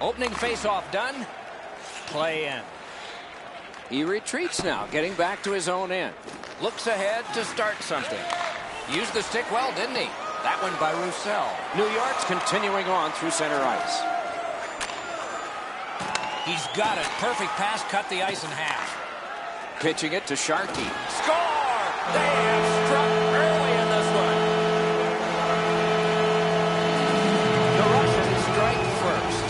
Opening face-off done. Play in. He retreats now, getting back to his own end. Looks ahead to start something. Used the stick well, didn't he? That one by Roussel. New York's continuing on through center ice. He's got it. Perfect pass, cut the ice in half. Pitching it to Sharkey. Score! They have struck early in this one. The Russians strike first.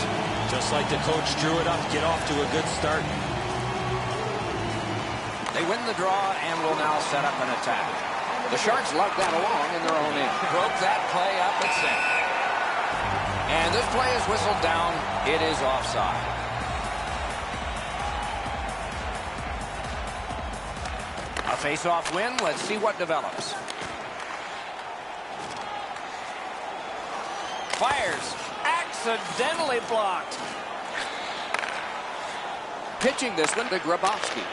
Just like the coach drew it up, get off to a good start. They win the draw and will now set up an attack. The Sharks lug that along in their own end. Broke that play up at center. And this play is whistled down. It is offside. A face-off win. Let's see what develops. Fires. Accidentally blocked. Pitching this one to Grabowski.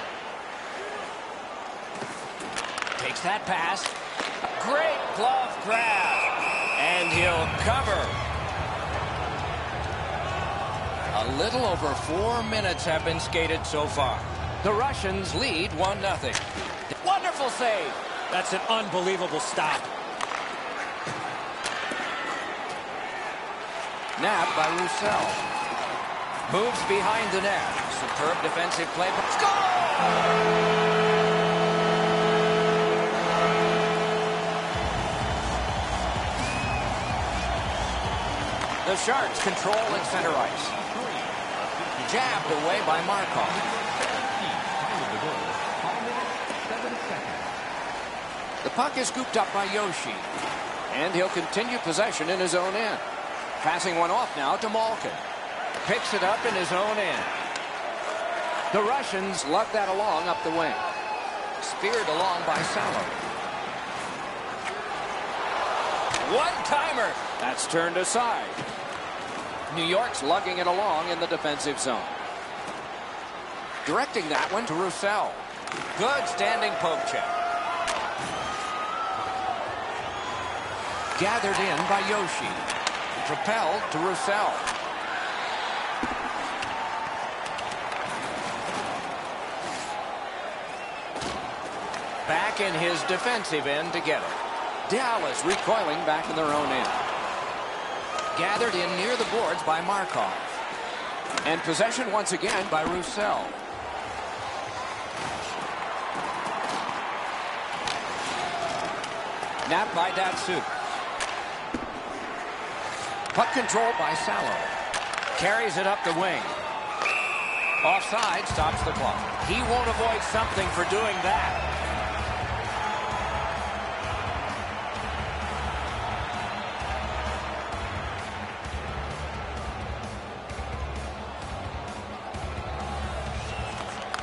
Takes that pass. Great glove grab. And he'll cover. A little over 4 minutes have been skated so far. The Russians lead 1-0. Wonderful save. That's an unbelievable stop. Nabbed by Roussel. Moves behind the net. Superb defensive play. Score! The Sharks control at center ice. Jabbed away by Markov. The puck is scooped up by Yoshi. And he'll continue possession in his own end. Passing one off now to Malkin. Picks it up in his own end. The Russians lug that along up the wing. Speared along by Salo. One-timer. That's turned aside. New York's lugging it along in the defensive zone. Directing that one to Roussel. Good standing poke check. Gathered in by Yoshi. Propelled to Roussel. Back in his defensive end to get it. Dallas recoiling back in their own end. Gathered in near the boards by Markov. And possession once again by Roussel. Napped by Datsuk. Puck control by Salo. Carries it up the wing. Offside, stops the clock. He won't avoid something for doing that.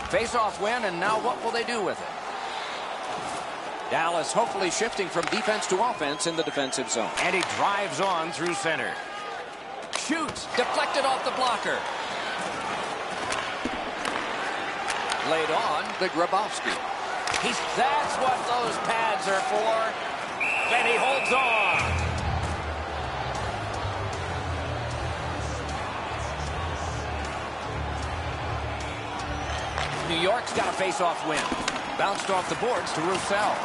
Face-off win, and now what will they do with it? Dallas hopefully shifting from defense to offense in the defensive zone. And he drives on through center. Shoots. Deflected off the blocker. Laid on to Grabowski. That's what those pads are for. Then he holds on. New York's got a face-off win. Bounced off the boards to Roussel.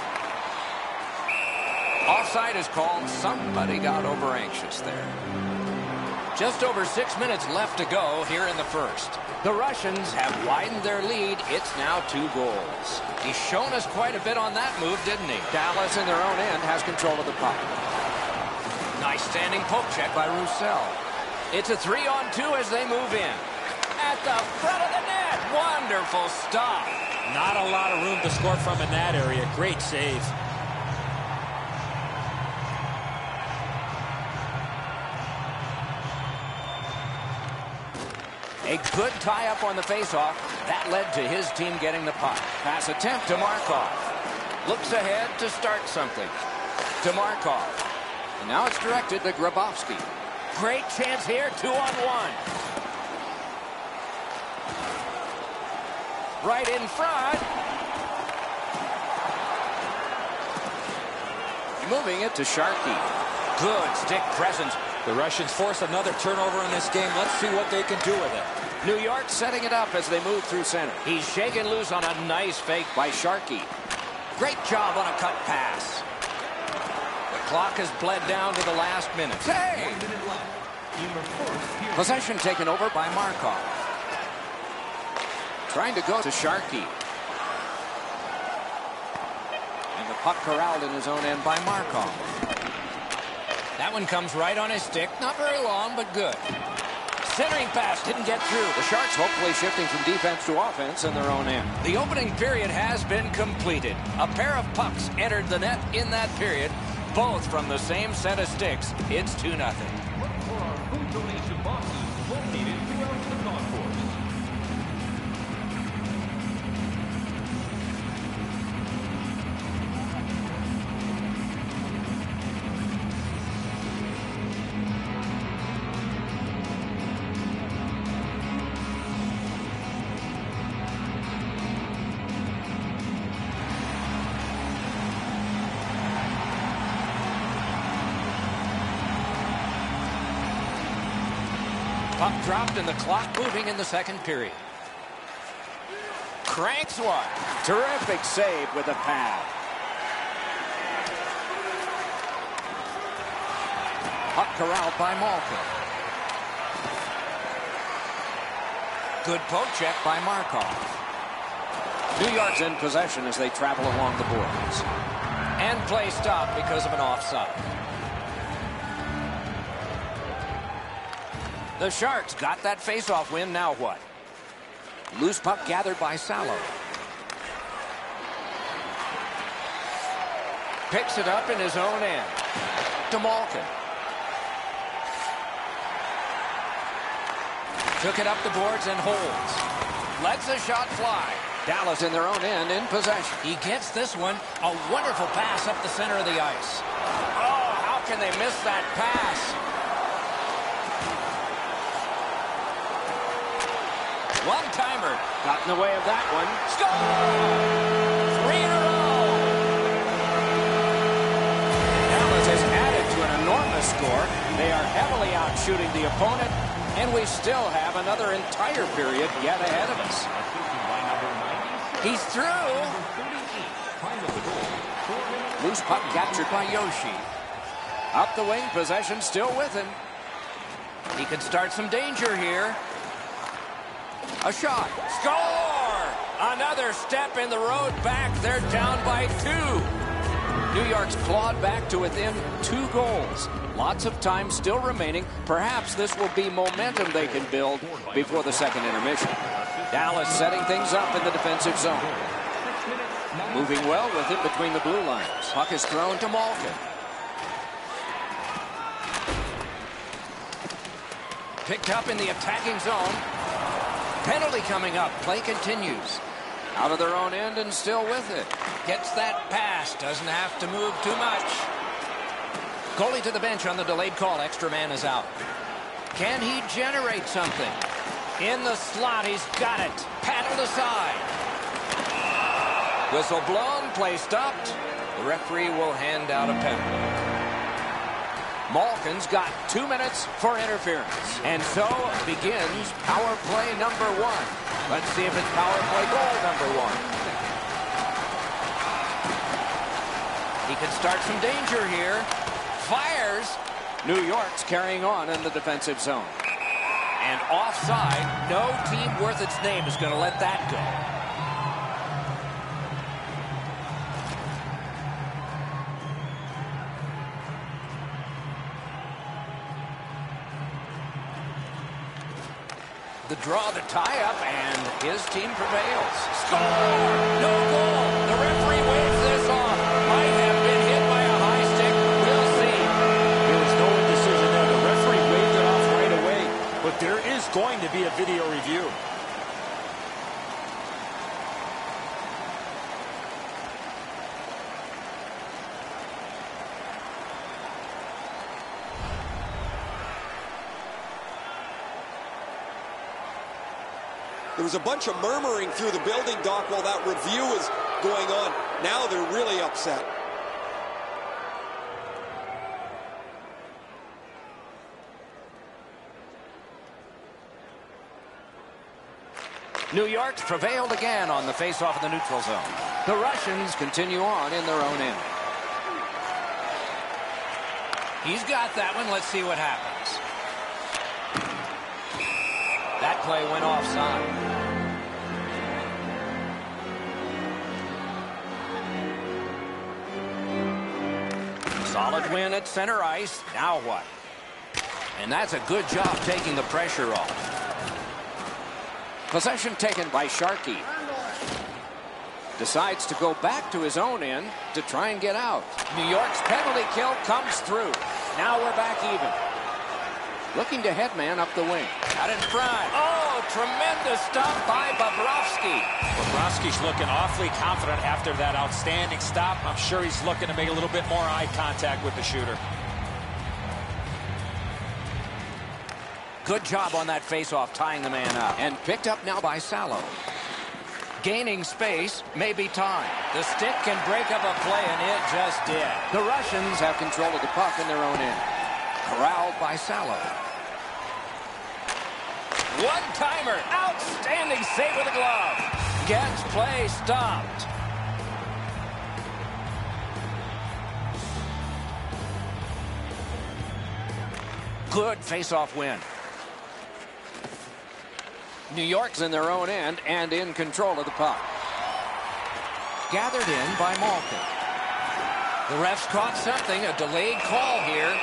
Offside is called. Somebody got over anxious there. Just over 6 minutes left to go here in the first. The Russians have widened their lead. It's now 2 goals. He's shown us quite a bit on that move, didn't he? Dallas in their own end has control of the puck. Nice standing poke check by Roussel. It's a 3-on-2 as they move in. At the front of the net. Wonderful stop. Not a lot of room to score from in that area. Great save. A good tie-up on the face-off. That led to his team getting the puck. Pass attempt to Markov. Looks ahead to start something. To Markov. And now it's directed to Grabowski. Great chance here. 2-on-1. Right in front. Moving it to Sharkey. Good stick presence. The Russians force another turnover in this game. Let's see what they can do with it. New York setting it up as they move through center. He's shaken loose on a nice fake by Sharkey. Great job on a cut pass. The clock has bled down to the last minute. Hey! Possession taken over by Markov. Trying to go to Sharkey. And the puck corralled in his own end by Markov. That one comes right on his stick. Not very long, but good. Centering pass didn't get through. The Sharks hopefully shifting from defense to offense in their own end. The opening period has been completed. A pair of pucks entered the net in that period, both from the same set of sticks. It's 2-0. Look for our food donation boxes located throughout the concourse. Puck dropped and the clock moving in the second period. Cranks one. Terrific save with a pad. Puck corralled by Malkin. Good poke check by Markov. New York's in possession as they travel along the boards. And play stopped because of an offside. The Sharks got that face-off win. Now what? Loose puck gathered by Salo. Picks it up in his own end. To Malkin. Took it up the boards and holds. Lets the shot fly. Dallas in their own end in possession. He gets this one. A wonderful pass up the center of the ice. Oh, how can they miss that pass? One-timer. Got in the way of that one. Score! 3 in a row. Dallas has added to an enormous score. They are heavily out shooting the opponent, and we still have another entire period yet ahead of us. He's through. Loose puck captured by Yoshi. Up the wing, possession still with him. He could start some danger here. A shot. Score! Another step in the road back. They're down by 2. New York's clawed back to within 2 goals. Lots of time still remaining. Perhaps this will be momentum they can build before the second intermission. Dallas setting things up in the defensive zone. Moving well with it between the blue lines. Puck is thrown to Malkin. Picked up in the attacking zone. Penalty coming up. Play continues. Out of their own end and still with it. Gets that pass. Doesn't have to move too much. Goalie to the bench on the delayed call. Extra man is out. Can he generate something? In the slot. He's got it. Paddled aside. Whistle blown. Play stopped. The referee will hand out a penalty. Malkin's got 2 minutes for interference. And so begins power play number 1. Let's see if it's power play goal number 1. He can start some danger here. Fires. New York's carrying on in the defensive zone. And offside. No team worth its name is going to let that go. The draw, the tie-up, and his team prevails. Score! No goal! The referee waves this off. Might have been hit by a high stick. We'll see. There was no indecision there. The referee waved it off right away. But there is going to be a video review. There was a bunch of murmuring through the building, Doc, while that review was going on. Now they're really upset. New York's prevailed again on the face-off in the neutral zone. The Russians continue on in their own end. He's got that one. Let's see what happens. That play went offside. Solid win at center ice. Now what? And that's a good job taking the pressure off. Possession taken by Sharkey. Decides to go back to his own end to try and get out. New York's penalty kill comes through. Now we're back even. Looking to headman up the wing. Out in front. Oh, tremendous stop by Bobrovsky. Bobrovsky's looking awfully confident after that outstanding stop. I'm sure he's looking to make a little bit more eye contact with the shooter. Good job on that faceoff, tying the man up. And picked up now by Salo. Gaining space, maybe time. The stick can break up a play, and it just did. The Russians have control of the puck in their own end. Corralled by Salo. One-timer. Outstanding save with the glove. Gets play stopped. Good face-off win. New York's in their own end and in control of the puck. Gathered in by Malkin. The refs caught something, a delayed call here.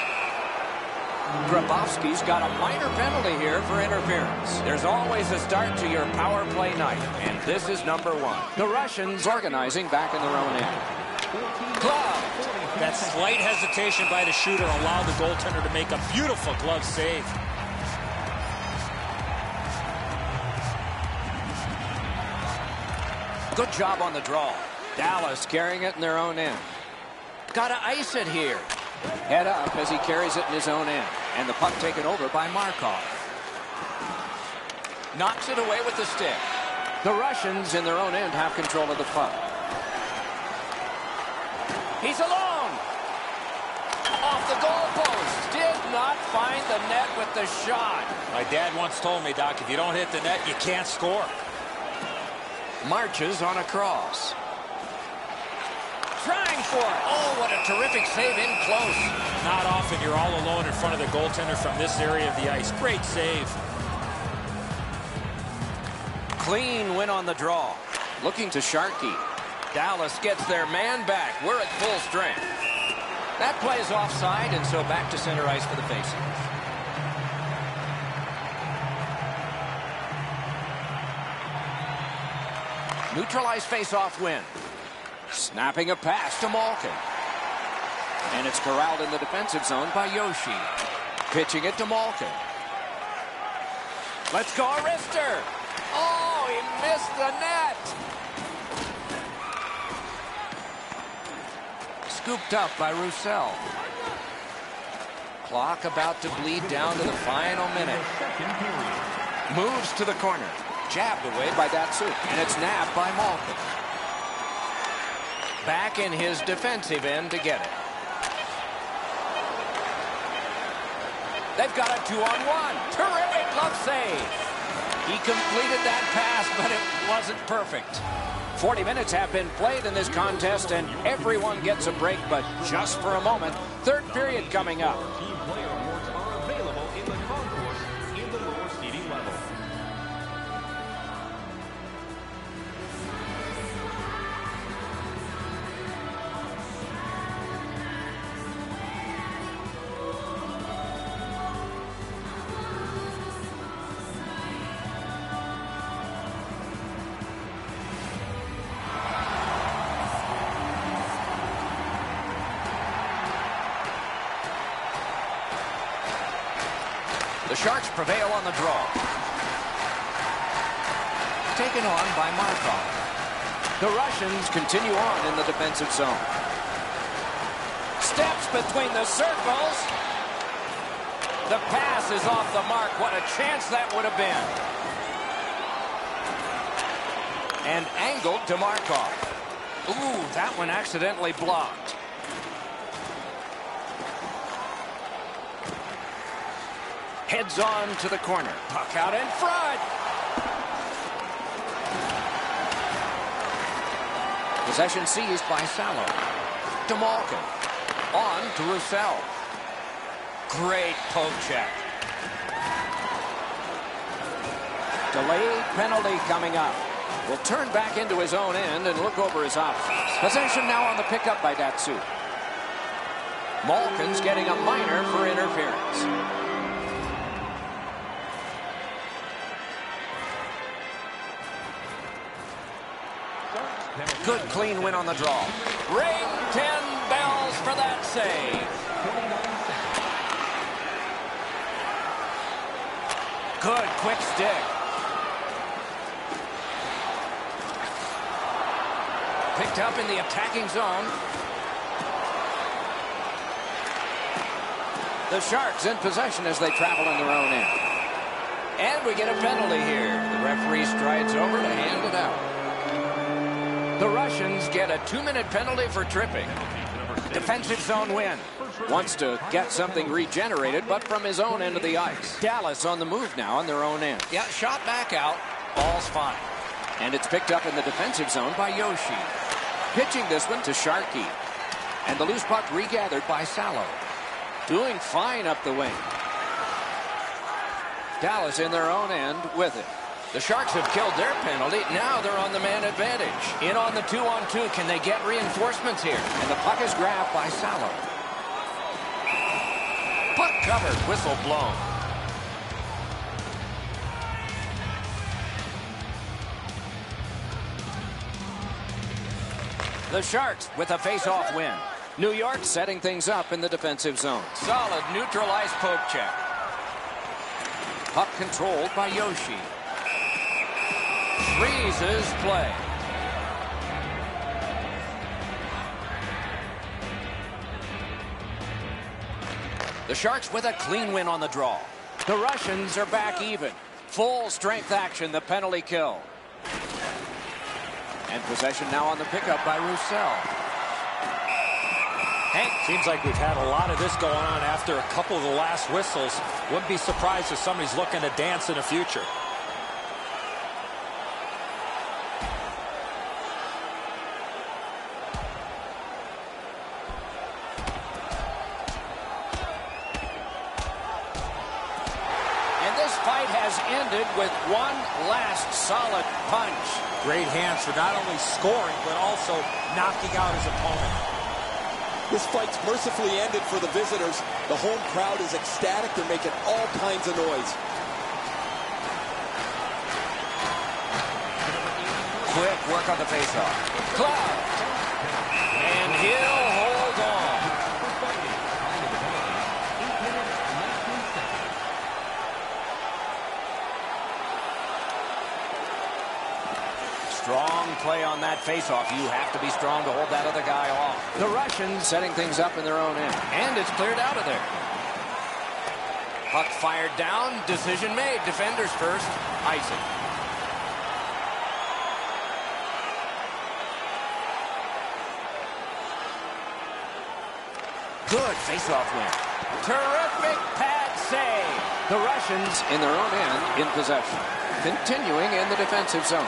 Grabowski's got a minor penalty here for interference. There's always a start to your power play night, and this is number one. The Russians organizing back in their own end. Glove. That slight hesitation by the shooter allowed the goaltender to make a beautiful glove save. Good job on the draw. Dallas carrying it in their own end. Got to ice it here. Head up as he carries it in his own end. And the puck taken over by Markov. Knocks it away with the stick. The Russians in their own end have control of the puck. He's alone. Off the goalpost. Did not find the net with the shot. My dad once told me, Doc, if you don't hit the net, you can't score. Marches on a cross. Trying for it. Oh, what a terrific save in close. Not often you're all alone in front of the goaltender from this area of the ice. Great save. Clean win on the draw. Looking to Sharkey. Dallas gets their man back. We're at full strength. That play is offside, and so back to center ice for the faceoff. Neutralized face-off win. Snapping a pass to Malkin. And it's corralled in the defensive zone by Yoshi. Pitching it to Malkin. Let's go, Arister. Oh, he missed the net. Scooped up by Roussel. Clock about to bleed down to the final minute. Moves to the corner. Jabbed away by Datsuk. And it's nabbed by Malkin. Back in his defensive end to get it. They've got a 2-on-1. Terrific glove save. He completed that pass, but it wasn't perfect. 40 minutes have been played in this contest, and everyone gets a break, but just for a moment. Third period coming up. Team player awards are available in the concourse in the lower seating level. The Sharks prevail on the draw. Taken on by Markov. The Russians continue on in the defensive zone. Steps between the circles. The pass is off the mark. What a chance that would have been. And angled to Markov. Ooh, that one accidentally blocked. Heads on to the corner. Puck out in front. Possession seized by Salo. To Malkin. On to Roussel. Great poke check. Delayed penalty coming up. Will turn back into his own end and look over his options. Possession now on the pickup by Datsu. Malkin's getting a minor for interference. Good clean win on the draw. Ring 10 bells for that save. Good quick stick. Picked up in the attacking zone. The Sharks in possession as they travel in their own end. And we get a penalty here. The referee strides over to hand it out. The Russians get a 2-minute penalty for tripping. Defensive zone win. Wants to get something regenerated, but from his own end of the ice. Dallas on the move now on their own end. Yeah, shot back out. Ball's fine. And it's picked up in the defensive zone by Yoshi. Pitching this one to Sharkey. And the loose puck regathered by Salo. Doing fine up the wing. Dallas in their own end with it. The Sharks have killed their penalty. Now they're on the man advantage. In on the 2-on-2. Can they get reinforcements here? And the puck is grabbed by Salo. Puck covered. Whistle blown. The Sharks with a face-off win. New York setting things up in the defensive zone. Solid neutralized poke check. Puck controlled by Yoshi. Freezes play. The Sharks with a clean win on the draw. The Russians are back even. Full strength action, the penalty kill. And possession now on the pickup by Roussel. Hank, seems like we've had a lot of this going on after a couple of the last whistles. Wouldn't be surprised if somebody's looking to dance in the future. Fight has ended with one last solid punch. Great hands for not only scoring, but also knocking out his opponent. This fight's mercifully ended for the visitors. The home crowd is ecstatic. They're making all kinds of noise. Quick work on the faceoff. Cloud. And he'll hold on. Strong play on that faceoff. You have to be strong to hold that other guy off. The Russians setting things up in their own end. And it's cleared out of there. Puck fired down. Decision made. Defenders first. Icing. Good faceoff win. Terrific pad save. The Russians in their own end in possession. Continuing in the defensive zone.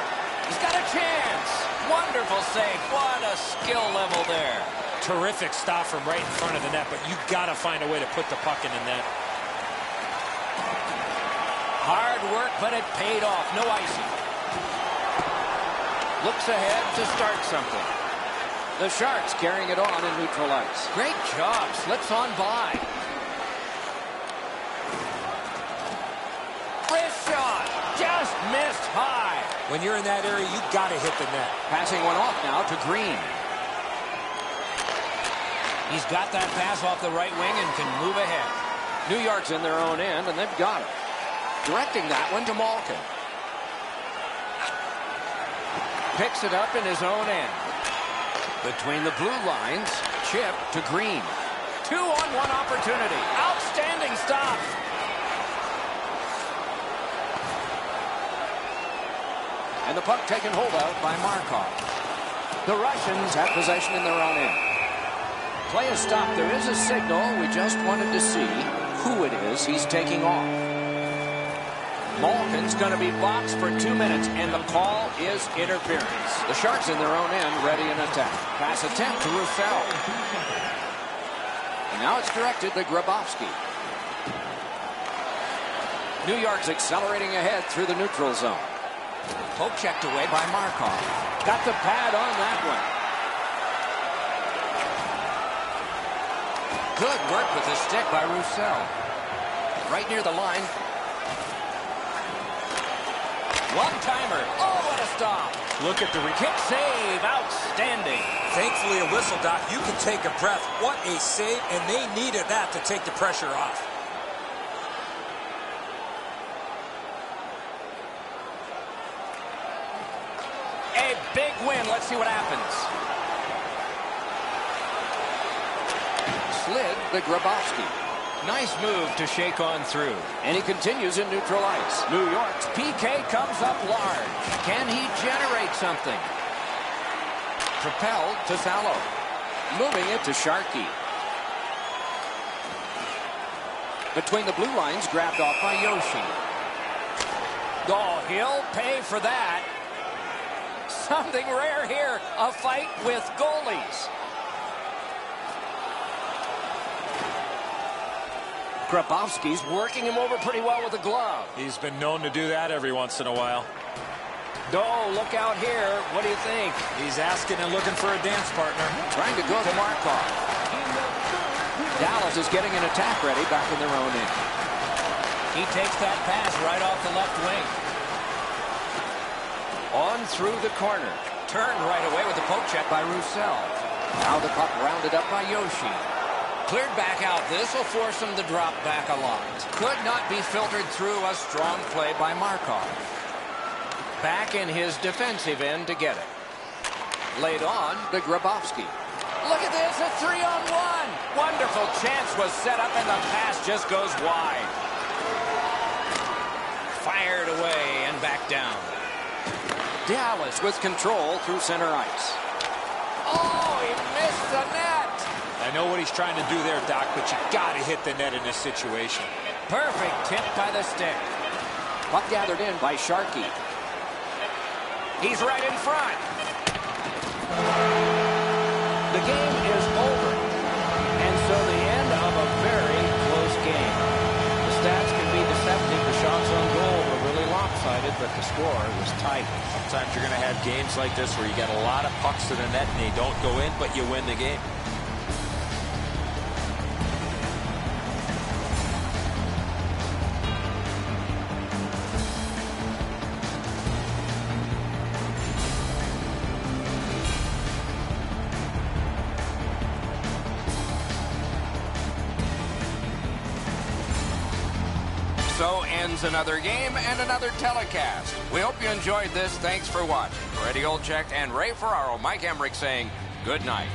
He's got a chance. Wonderful save. What a skill level there. Terrific stop from right in front of the net, but you got to find a way to put the puck in the net. Hard work, but it paid off. No icing. Looks ahead to start something. The Sharks carrying it on in neutral ice. Great job. Slips on by. Wrist shot. Just missed high. When you're in that area, you got to hit the net. Passing one off now to Green. He's got that pass off the right wing and can move ahead. New York's in their own end, and they've got it. Directing that one to Malkin. Picks it up in his own end. Between the blue lines, chip to Green. 2-on-1 opportunity. Outstanding stop. And the puck taken hold of by Markov. The Russians have possession in their own end. Play is stopped. There is a signal. We just wanted to see who it is he's taking off. Malkin's going to be boxed for 2 minutes, and the call is interference. The Sharks in their own end, ready in attack. Pass attempt to Roussel. And now it's directed to Grabowski. New York's accelerating ahead through the neutral zone. Poke checked away by Markov. Got the pad on that one. Good work with the stick by Roussel. Right near the line. One-timer. Oh, what a stop. Look at the Kick save. Outstanding. Thankfully, a whistle, Doc. You can take a breath. What a save, and they needed that to take the pressure off. A big win. Let's see what happens. Slid to Grabowski. Nice move to shake on through. And he continues in neutral ice. New York's PK comes up large. Can he generate something? Propelled to Sallow. Moving it to Sharkey. Between the blue lines, grabbed off by Yoshi. Oh, he'll pay for that. Something rare here. A fight with goalies. Grabowski's working him over pretty well with a glove. He's been known to do that every once in a while. Oh, look out here. What do you think? He's asking and looking for a dance partner. Trying to go to Markov. Dallas is getting an attack ready back in their own end. He takes that pass right off the left wing. On through the corner. Turned right away with the poke check by Roussel. Now the puck rounded up by Yoshi. Cleared back out. This will force him to drop back a lot. Could not be filtered through. A strong play by Markov. Back in his defensive end to get it. Laid on to Grabowski. Look at this, a 3-on-1. Wonderful chance was set up and the pass just goes wide. Fired away and back down. Dallas with control through center ice. Oh, he missed the net. I know what he's trying to do there, Doc, but you got to hit the net in this situation. Perfect tip by the stick. Puck gathered in by Sharkey. He's right in front. The game is over. And so the end of a very close game. The stats can be deceptive. The shots on goal were really lopsided, but the score was tight. Sometimes you're going to have games like this where you get a lot of pucks to the net and they don't go in, but you win the game. So ends another game and another telecast. We hope you enjoyed this. Thanks for watching. For Eddie Olczyk and Ray Ferraro, Mike Emmerich saying good night.